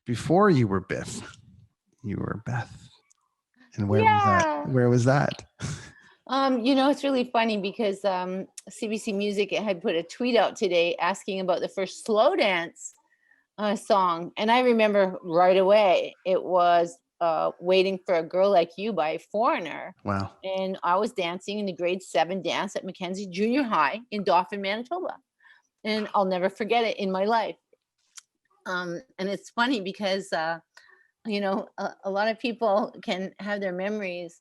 before you were Biff, you were Beth. And where was that? Yeah. Where was that? It's really funny because CBC Music had put a tweet out today asking about the first slow dance song. And I remember right away, it was Waiting for a Girl Like You by Foreigner. Wow. And I was dancing in the grade 7 dance at Mackenzie Junior High in Dauphin, Manitoba. And I'll never forget it in my life. And it's funny because, a lot of people can have their memories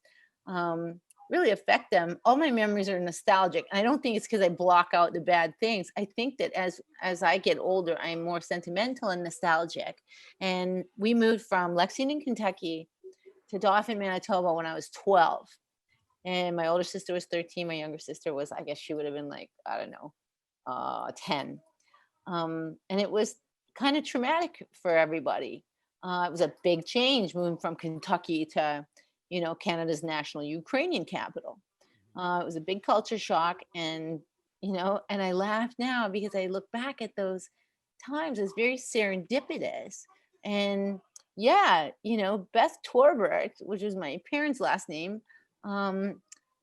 really affect them. All my memories are nostalgic. And I don't think it's because I block out the bad things. I think that as I get older, I'm more sentimental and nostalgic. And we moved from Lexington, Kentucky to Dauphin, Manitoba when I was 12. And my older sister was 13. My younger sister was, I guess she would have been like, I don't know, 10. And it was kind of traumatic for everybody. It was a big change moving from Kentucky to, Canada's national Ukrainian capital. It was a big culture shock. And I laugh now because I look back at those times as very serendipitous. And yeah, Beth Torbert, which was my parents' last name,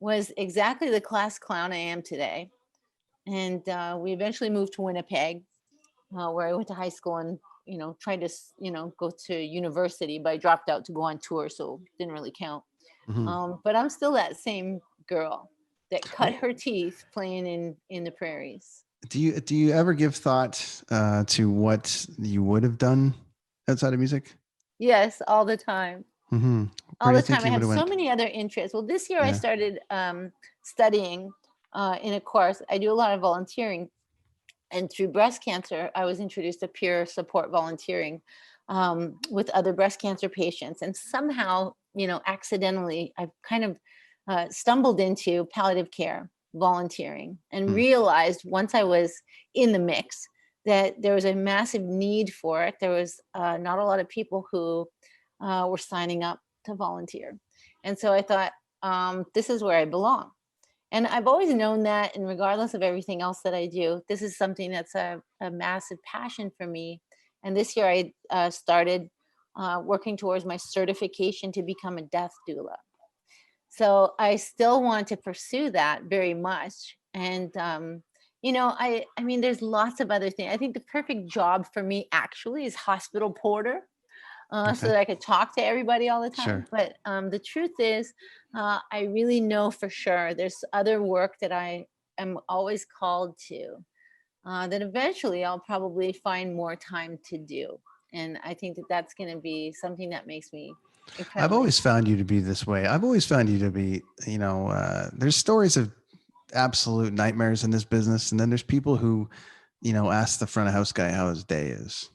was exactly the class clown I am today. And we eventually moved to Winnipeg, where I went to high school and, tried to, go to university, but I dropped out to go on tour. So it didn't really count. Mm-hmm. But I'm still that same girl that cut her teeth playing in the prairies. Do you ever give thought to what you would have done outside of music? Yes, all the time. Mm-hmm. All Where do the you think time. I you would have have so went? many other interests. Well, this year I Yeah. started studying in a course. I do a lot of volunteering. And through breast cancer, I was introduced to peer support volunteering with other breast cancer patients. And somehow, accidentally, I've kind of stumbled into palliative care volunteering and realized once I was in the mix that there was a massive need for it. There was not a lot of people who were signing up to volunteer. And so I thought, this is where I belong. And I've always known that, and regardless of everything else that I do, this is something that's a massive passion for me. And this year I started working towards my certification to become a death doula. So I still want to pursue that very much. And, I mean, there's lots of other things. I think the perfect job for me actually is hospital porter. So Okay. that I could talk to everybody all the time. Sure. But the truth is, I really know for sure there's other work that I am always called to that eventually I'll probably find more time to do. And I think that that's going to be something that makes me I've incredibly. always found you to be this way. I've always found you to be, there's stories of absolute nightmares in this business. And then there's people who, ask the front of house guy how his day is.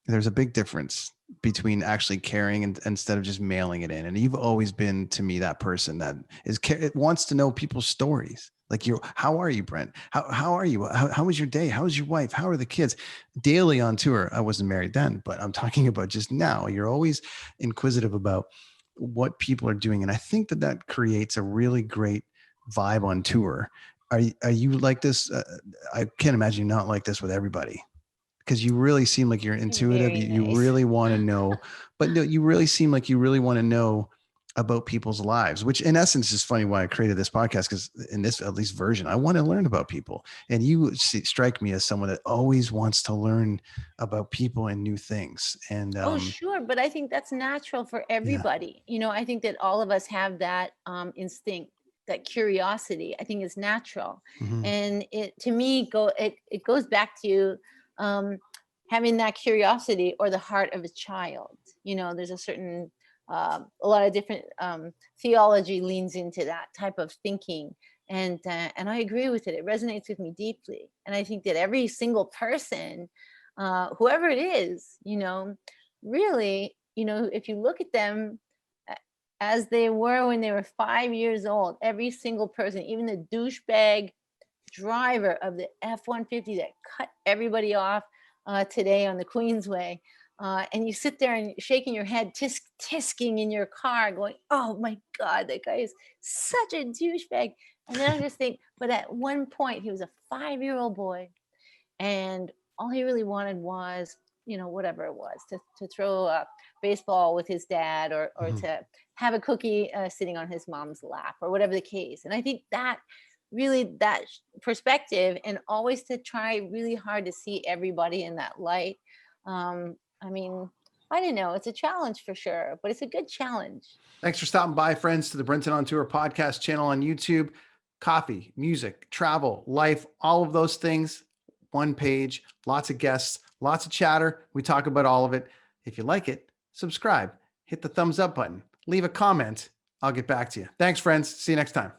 There's a big difference between actually caring and instead of just mailing it in. And you've always been to me that person that it wants to know people's stories. Like how are you, Brent? How are you? How was your day? How was your wife? How are the kids? Daily on tour. I wasn't married then, but I'm talking about just now. You're always inquisitive about what people are doing. And I think that creates a really great vibe on tour. Are you like this? I can't imagine you not like this with everybody, because you really seem like you're intuitive. Very You nice. really want to know, but no, you really seem like you really want to know about people's lives, which in essence is funny why I created this podcast. Because in this, at least version, I want to learn about people. And you strike me as someone that always wants to learn about people and new things. And Oh, sure. But I think that's natural for yeah, everybody. I think that all of us have that instinct, that curiosity. I think is natural. mm-hmm. And it, to me, it goes back to um, having that curiosity or the heart of a child. There's a certain, a lot of different theology leans into that type of thinking. And I agree with it. It resonates with me deeply. And I think that every single person, whoever it is, really, if you look at them as they were when they were 5 years old, every single person, even the douchebag driver of the F-150 that cut everybody off today on the Queensway, and you sit there and shaking your head, tisking in your car, going, "Oh my God, that guy is such a douchebag." And then I just think, but at one point, he was a 5-year-old boy, and all he really wanted was whatever it was, to throw a baseball with his dad, or to have a cookie sitting on his mom's lap, or whatever the case. And I think that really, that perspective, and always to try really hard to see everybody in that light. I mean, I don't know, it's a challenge for sure, but it's a good challenge. Thanks for stopping by, friends, to the Brenton on Tour podcast channel on YouTube. Coffee, music, travel, life, all of those things, one page, lots of guests, lots of chatter. We talk about all of it. If you like it, subscribe, hit the thumbs up button, leave a comment. I'll get back to you. Thanks, friends. See you next time.